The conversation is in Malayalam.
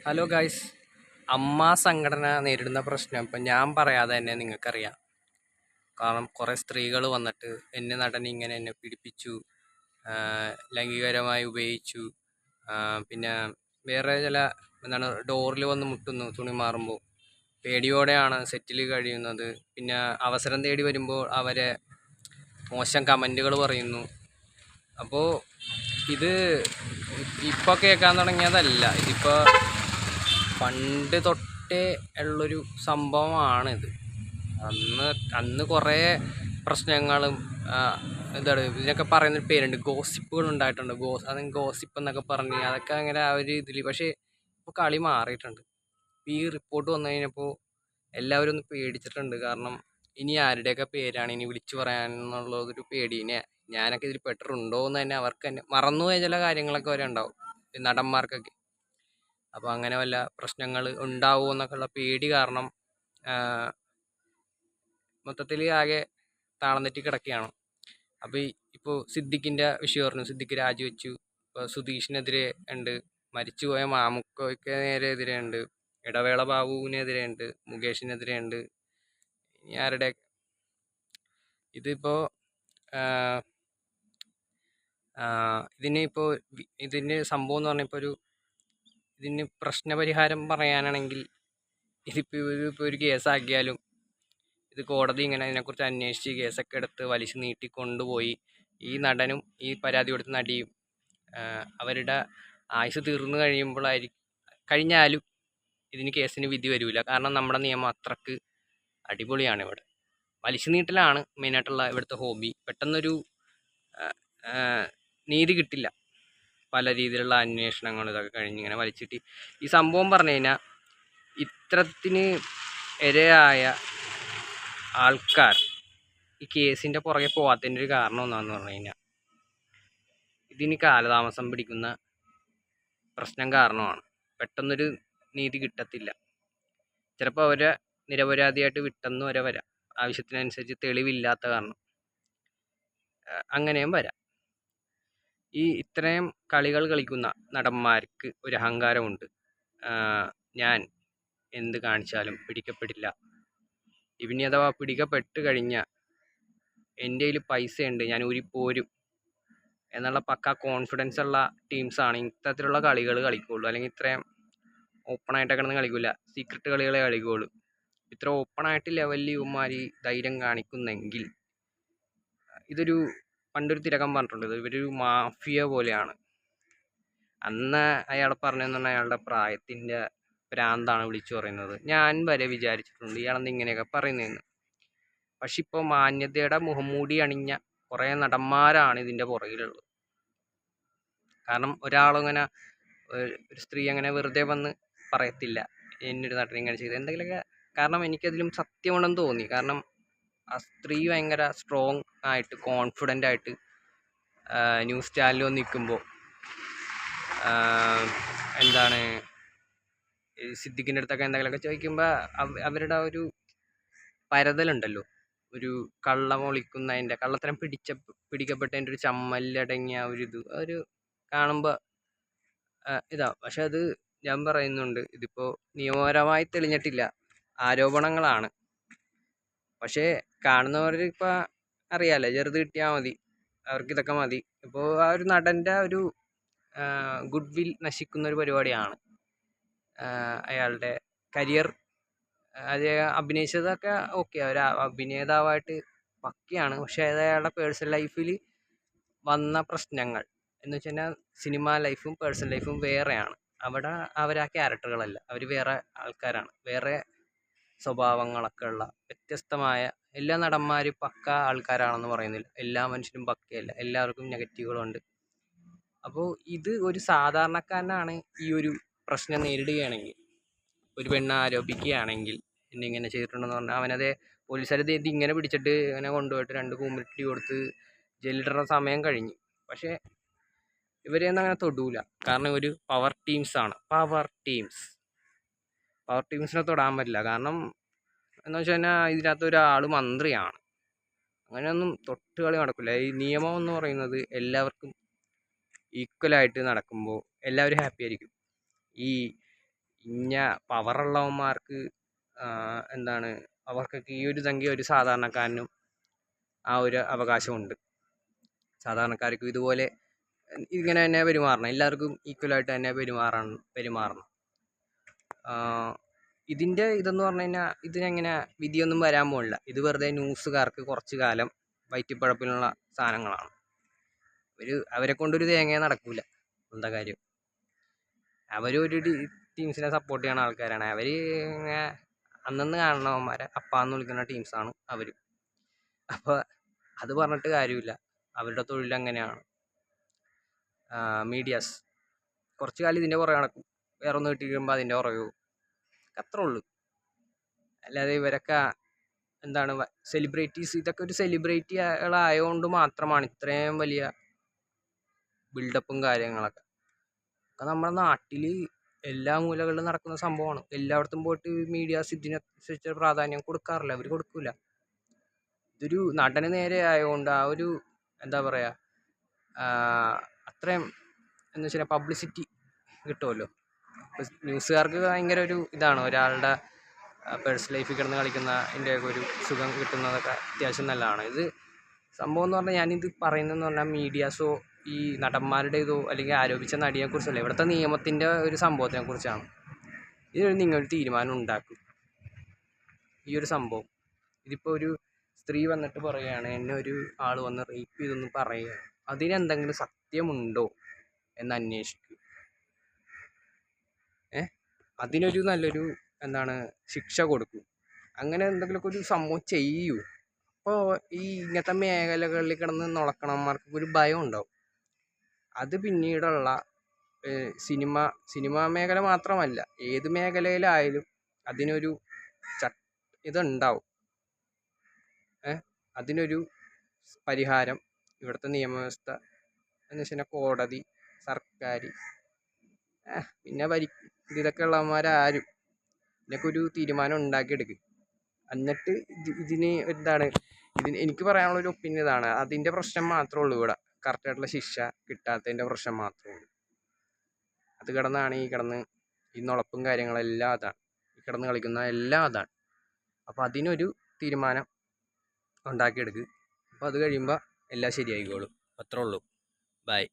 Hello guys. അമ്മ സംഘടന നേരിടുന്ന പ്രശ്നം ഇപ്പം ഞാൻ പറയാതെ തന്നെ നിങ്ങൾക്കറിയാം. കാരണം കുറേ സ്ത്രീകൾ വന്നിട്ട് നടൻ ഇങ്ങനെ എന്നെ പീഡിപ്പിച്ചു, ലൈംഗികപരമായി ഉപയോഗിച്ചു, പിന്നെ വേറെ ചില ഡോറിൽ വന്ന് മുട്ടുന്നു തുണി മാറുമ്പോൾ. പേടിയോടെയാണ് സെറ്റിൽ കഴിയുന്നത്. പിന്നെ അവസരം തേടി വരുമ്പോൾ അവരെ മോശം കമൻറ്റുകൾ പറയുന്നു. അപ്പോൾ ഇത് ഇപ്പോൾ കേൾക്കാൻ തുടങ്ങിയതല്ല, ഇതിപ്പോൾ പണ്ട് തൊട്ടേ ഉള്ളൊരു സംഭവമാണിത്. അന്ന് കുറേ പ്രശ്നങ്ങളും എന്താണ് ഇതിനൊക്കെ പറയുന്നൊരു പേരുണ്ട്, ഗോസിപ്പുകൾ ഉണ്ടായിട്ടുണ്ട്. ഗോസിപ്പ് എന്നൊക്കെ പറഞ്ഞ് അതൊക്കെ അങ്ങനെ ആ ഒരു ഇതിൽ. പക്ഷേ ഇപ്പോൾ കളി മാറിയിട്ടുണ്ട്. ഈ റിപ്പോർട്ട് വന്നു കഴിഞ്ഞപ്പോൾ എല്ലാവരും ഒന്ന് പേടിച്ചിട്ടുണ്ട്. കാരണം ഇനി ആരുടെയൊക്കെ പേരാണ് ഇനി വിളിച്ചു പറയാനെന്നുള്ളതൊരു പേടീനെ. ഞാനൊക്കെ ഇതിൽ പെട്ടിട്ടുണ്ടോ എന്ന് തന്നെ അവർക്ക് തന്നെ മറന്നുപോയ ചില കാര്യങ്ങളൊക്കെ വരെ ഉണ്ടാവും, ഈ നടന്മാർക്കൊക്കെ. അപ്പോൾ അങ്ങനെ വല്ല പ്രശ്നങ്ങൾ ഉണ്ടാവുമോ എന്നൊക്കെയുള്ള പേടി കാരണം മൊത്തത്തിൽ ആകെ താളം തെറ്റി കിടക്കുകയാണ്. അപ്പോൾ ഇപ്പോൾ സിദ്ദിഖിൻ്റെ വിഷയം പറഞ്ഞു. സിദ്ദിഖ് രാജിവെച്ചു. ഇപ്പോൾ സുധീഷിനെതിരെ ഉണ്ട്, മരിച്ചുപോയ മാമുക്കോയ്ക്ക് എതിരെ ഉണ്ട്, ഇടവേള ബാബുവിനെതിരെ ഉണ്ട്, മുകേഷിനെതിരെ ഉണ്ട്. ഇനി ആരുടെ ഇതിപ്പോൾ ഇതിന് സംഭവം എന്ന് പറഞ്ഞാൽ ഇതിന് പ്രശ്നപരിഹാരം പറയാനാണെങ്കിൽ ഇതിപ്പോൾ ഒരു കേസാക്കിയാലും ഇത് കോടതി ഇങ്ങനെ ഇതിനെക്കുറിച്ച് അന്വേഷിച്ച് കേസൊക്കെ എടുത്ത് വലിച്ചു നീട്ടി കൊണ്ടുപോയി ഈ നടനും ഈ പരാതി കൊടുത്ത നടിയും അവരുടെ ആയുസ് തീർന്നു കഴിഞ്ഞാലും ഇതിന് കേസിന് വിധി വരില്ല. കാരണം നമ്മുടെ നിയമം അത്രക്ക് അടിപൊളിയാണ്. ഇവിടെ വലിച്ചു നീട്ടലാണ് മെയിനായിട്ടുള്ള ഇവിടുത്തെ ഹോബി. പെട്ടെന്നൊരു നീതി കിട്ടില്ല. പല രീതിയിലുള്ള അന്വേഷണങ്ങൾ ഇതൊക്കെ കഴിഞ്ഞ് ഇങ്ങനെ വലിച്ചിട്ട് ഈ സംഭവം പറഞ്ഞു കഴിഞ്ഞാൽ ഇത്രത്തിന് ഇരയായ ആൾക്കാർ ഈ കേസിൻ്റെ പുറകെ പോകാത്തതിൻ്റെ ഒരു കാരണം എന്താണെന്ന് പറഞ്ഞു കഴിഞ്ഞാൽ ഇതിന് കാലതാമസം പിടിക്കുന്ന പ്രശ്നം കാരണമാണ്. പെട്ടെന്നൊരു നീതി കിട്ടത്തില്ല. ചിലപ്പോൾ അവരെ നിരപരാധിയായിട്ട് വിട്ടെന്ന് വരെ വരാം, ആവശ്യത്തിനനുസരിച്ച് തെളിവില്ലാത്ത കാരണം. അങ്ങനെയും വരാം. ഈ ഇത്രയും കളികൾ കളിക്കുന്ന നടന്മാർക്ക് ഒരു അഹങ്കാരമുണ്ട്. ഞാൻ എന്ത് കാണിച്ചാലും പിടിക്കപ്പെടില്ല. ഇനി അഥവാ പിടിക്കപ്പെട്ട് കഴിഞ്ഞാൽ എൻ്റെ കയ്യിൽ പൈസയുണ്ട്, ഞാൻ ഊരിപ്പോരും എന്നുള്ള പക്ക കോൺഫിഡൻസ് ഉള്ള ടീംസാണ് ഇത്തരത്തിലുള്ള കളികൾ കളിക്കുകയുള്ളൂ. അല്ലെങ്കിൽ ഇത്രയും ഓപ്പണായിട്ടൊക്കെ കിടന്ന് കളിക്കില്ല, സീക്രട്ട് കളികളെ കളിക്കുകയുള്ളൂ. ഇത്ര ഓപ്പണായിട്ട് ലെവലിൽ ഇവന്മാർ ദൈര്യം കാണിക്കുന്നെങ്കിൽ ഇതൊരു പണ്ടൊരു തിലകൻ പറഞ്ഞിട്ടുണ്ട്, ഇവരൊരു മാഫിയ പോലെയാണ്. അന്ന് അയാൾ പറഞ്ഞതെന്ന് പറഞ്ഞാൽ അയാളുടെ പ്രായത്തിൻ്റെ ഭ്രാന്താണ് വിളിച്ചു പറയുന്നത്. ഞാൻ വരെ വിചാരിച്ചിട്ടുണ്ട് ഇയാളെന്ന് ഇങ്ങനെയൊക്കെ പറയുന്നതെന്ന്. പക്ഷെ ഇപ്പോൾ മാന്യതയുടെ മുഖംമൂടി അണിഞ്ഞ കുറേ നടന്മാരാണ് ഇതിൻ്റെ പുറകിലുള്ളത്. കാരണം ഒരാളിങ്ങനെ ഒരു സ്ത്രീ അങ്ങനെ വെറുതെ വന്ന് പറയത്തില്ല എന്നൊരു നടൻ ഇങ്ങനെ ചെയ്ത് എന്തെങ്കിലുമൊക്കെ. കാരണം എനിക്കതിലും സത്യമുണ്ടെന്ന് തോന്നി. കാരണം ആ സ്ത്രീ ഭയങ്കര സ്ട്രോങ് ആയിട്ട് കോൺഫിഡൻ്റ് ആയിട്ട് ന്യൂസ് ചാനലിൽ വന്ന് നിൽക്കുമ്പോൾ എന്താണ് സിദ്ദിഖിൻ്റെ അടുത്തൊക്കെ എന്തെങ്കിലുമൊക്കെ ചോദിക്കുമ്പോൾ അവരുടെ ഒരു പരതലുണ്ടല്ലോ, ഒരു കള്ളമൊളിക്കുന്നതിൻ്റെ കള്ളത്തരം പിടിക്കപ്പെട്ടതിൻ്റെ ഒരു ചമ്മലടങ്ങിയ ഒരു കാണുമ്പോൾ ഇതാ. പക്ഷെ അത് ഞാൻ പറയുന്നുണ്ട്, ഇതിപ്പോൾ നിയമപരമായി തെളിഞ്ഞിട്ടില്ല, ആരോപണങ്ങളാണ്. പക്ഷേ കാണുന്നവർ ഇപ്പോൾ അറിയാമല്ലോ, ചെറുത് കിട്ടിയാൽ മതി, അവർക്ക് ഇതൊക്കെ മതി. ഇപ്പോൾ ആ ഒരു നടൻ്റെ ഒരു ഗുഡ് വിൽ നശിക്കുന്ന ഒരു പരിപാടിയാണ്. അയാളുടെ കരിയർ, അത് അഭിനയിച്ചതൊക്കെ ഓക്കെ, ഒരു അഭിനേതാവായിട്ട് പക്കയാണ്. പക്ഷേ അത് അയാളുടെ പേഴ്സണൽ ലൈഫിൽ വന്ന പ്രശ്നങ്ങൾ എന്ന് വെച്ച് കഴിഞ്ഞാൽ സിനിമ ലൈഫും പേഴ്സണൽ ലൈഫും വേറെയാണ്. അവിടെ ആ ക്യാരക്ടറുകളല്ല, അവർ വേറെ ആൾക്കാരാണ്, വേറെ സ്വഭാവങ്ങളൊക്കെ ഉള്ള വ്യത്യസ്തമായ. എല്ലാ നടന്മാരും പക്ക ആൾക്കാരാണെന്ന് പറയുന്നില്ല, എല്ലാ മനുഷ്യരും പക്കയല്ല, എല്ലാവർക്കും നെഗറ്റീവുകളുണ്ട്. അപ്പോൾ ഇത് ഒരു സാധാരണക്കാരനാണ് ഈ ഒരു പ്രശ്നം നേരിടുകയാണെങ്കിൽ, ഒരു പെണ്ണ് ആരോപിക്കുകയാണെങ്കിൽ ഇങ്ങനെ ചെയ്തിട്ടുണ്ടെന്ന് പറഞ്ഞാൽ അവനത് പോലീസുകാരത് ഇങ്ങനെ പിടിച്ചിട്ട് ഇങ്ങനെ കൊണ്ടുപോയിട്ട് 2 കുമ്മിട്ടി കൊടുത്ത് ജയിലിടുന്ന സമയം കഴിഞ്ഞു. പക്ഷേ ഇവരെയൊന്നും അങ്ങനെ തൊടൂല. കാരണം ഒരു പവർ ടീംസാണ്. പവർ ടീംസിനെ തൊടാൻ പറ്റില്ല. കാരണം എന്ന് വെച്ച് കഴിഞ്ഞാൽ ഇതിനകത്ത് ഒരാൾ മന്ത്രിയാണ്. അങ്ങനെയൊന്നും തൊട്ട് കളി നടക്കില്ല. ഈ നിയമം എന്ന് പറയുന്നത് എല്ലാവർക്കും ഈക്വലായിട്ട് നടക്കുമ്പോൾ എല്ലാവരും ഹാപ്പി ആയിരിക്കും. ഈ ഇന്ന പവറുള്ളവന്മാർക്ക് എന്താണ് അവർക്കൊക്കെ ഈ ഒരു സംഖ്യ ഒരു സാധാരണക്കാരനും ആ ഒരു അവകാശമുണ്ട്. സാധാരണക്കാർക്കും ഇതുപോലെ ഇങ്ങനെ തന്നെ പെരുമാറണം, എല്ലാവർക്കും ഈക്വലായിട്ട് തന്നെ പെരുമാറണം. ഇതിൻ്റെ ഇതെന്ന് പറഞ്ഞു കഴിഞ്ഞാൽ ഇതിനെങ്ങനെ വിധിയൊന്നും വരാൻ പോകില്ല. ഇത് വെറുതെ ന്യൂസുകാർക്ക് കുറച്ച് കാലം വയറ്റിപ്പഴപ്പിനുള്ള സാധനങ്ങളാണ്. അവരെ കൊണ്ടൊരു തേങ്ങ നടക്കൂല. എന്താ കാര്യം, അവരൊരു ടീംസിനെ സപ്പോർട്ട് ചെയ്യണ ആൾക്കാരാണ്. അവർ അന്നന്ന് കാണണവന്മാരെ അപ്പാന്ന് വിളിക്കുന്ന ടീംസാണ് അവർ. അപ്പോൾ അത് പറഞ്ഞിട്ട് കാര്യമില്ല, അവരുടെ തൊഴിൽ അങ്ങനെയാണ്. മീഡിയാസ് കുറച്ച് കാലം ഇതിൻ്റെ പുറകെ നടക്കും, വേറെ ഒന്ന് കിട്ടി കഴിയുമ്പോൾ അതിൻ്റെ പുറകെ പോകും. അത്രേ ഉള്ളൂ. അല്ലാതെ ഇവരൊക്കെ എന്താണ് സെലിബ്രിറ്റീസ്, ഇതൊക്കെ ഒരു സെലിബ്രിറ്റികളായതുകൊണ്ട് മാത്രമാണ് ഇത്രയും വലിയ ബിൽഡപ്പും കാര്യങ്ങളൊക്കെ. ഒക്കെ നമ്മുടെ നാട്ടിൽ എല്ലാ മൂലകളിലും നടക്കുന്ന സംഭവമാണ്. എല്ലായിടത്തും പോയിട്ട് മീഡിയാസ് ഇതിനനുസരിച്ച് പ്രാധാന്യം കൊടുക്കാറില്ല, അവർ കൊടുക്കില്ല. ഇതൊരു നടന് നേരെ ആയതുകൊണ്ട് ആ ഒരു എന്താ പറയുക, അത്രയും എന്ന് വെച്ചാൽ പബ്ലിസിറ്റി കിട്ടുമല്ലോ. ന്യൂസുകാർക്ക് ഭയങ്കര ഒരു ഇതാണ്, ഒരാളുടെ പേഴ്സണൽ ലൈഫിൽ കിടന്ന് കളിക്കുന്നതിൻ്റെ ഒരു സുഖം കിട്ടുന്നതൊക്കെ അത്യാവശ്യം നല്ലതാണ്. ഇത് സംഭവം എന്ന് പറഞ്ഞാൽ, ഞാനിത് പറയുന്നതെന്ന് പറഞ്ഞാൽ മീഡിയാസോ ഈ നടന്മാരുടെ ഇതോ അല്ലെങ്കിൽ ആരോപിച്ച നടിയെക്കുറിച്ചല്ല, ഇവിടുത്തെ നിയമത്തിൻ്റെ ഒരു സംഭവത്തിനെ കുറിച്ചാണ്. ഇതിനൊരു നിങ്ങളൊരു തീരുമാനം ഉണ്ടാക്കും. ഈ ഒരു സംഭവം ഇതിപ്പോൾ ഒരു സ്ത്രീ വന്നിട്ട് പറയുകയാണ്, എന്നെ ഒരു ആൾ വന്ന് റേപ്പ് ചെയ്തെന്ന് പറയുകയാണ്, അതിനെന്തെങ്കിലും സത്യമുണ്ടോ എന്ന് അന്വേഷിക്കും. അതിനൊരു നല്ലൊരു എന്താണ് ശിക്ഷ കൊടുക്കും. അങ്ങനെ എന്തെങ്കിലുമൊക്കെ ഒരു സംഭവം ചെയ്യൂ. അപ്പോൾ ഈ ഇങ്ങനത്തെ മേഖലകളിൽ കിടന്ന് നുളക്കണന്മാർക്ക് ഒരു ഭയം ഉണ്ടാവും. അത് പിന്നീടുള്ള സിനിമ മേഖല മാത്രമല്ല, ഏത് മേഖലയിലായാലും അതിനൊരു ഇതുണ്ടാവും. അതിനൊരു പരിഹാരം ഇവിടുത്തെ നിയമവ്യവസ്ഥ എന്ന് വെച്ചാൽ കോടതി, സർക്കാർ, പിന്നെ ഇതൊക്കെ ഉള്ളവന്മാരാരും ഇതിനൊക്കെ ഒരു തീരുമാനം ഉണ്ടാക്കിയെടുക്കും. എന്നിട്ട് ഇതിന് എന്താണ് എനിക്ക് പറയാനുള്ളൊരു ഒപ്പീനിയൻ ഇതാണ്. അതിൻ്റെ പ്രശ്നം മാത്രമേ ഉള്ളൂ ഇവിടെ, കറക്റ്റായിട്ടുള്ള ശിക്ഷ കിട്ടാത്തതിൻ്റെ പ്രശ്നം മാത്രമേ ഉള്ളൂ. അത് കിടന്നാണ് ഈ നുളപ്പും കാര്യങ്ങളെല്ലാം അതാണ്, ഈ കിടന്ന് കളിക്കുന്ന എല്ലാം അതാണ്. അപ്പോൾ അതിനൊരു തീരുമാനം ഉണ്ടാക്കിയെടുക്കുക. അപ്പോൾ അത് കഴിയുമ്പോൾ എല്ലാം ശരിയായിക്കോളും. അത്രേ ഉള്ളൂ. ബൈ.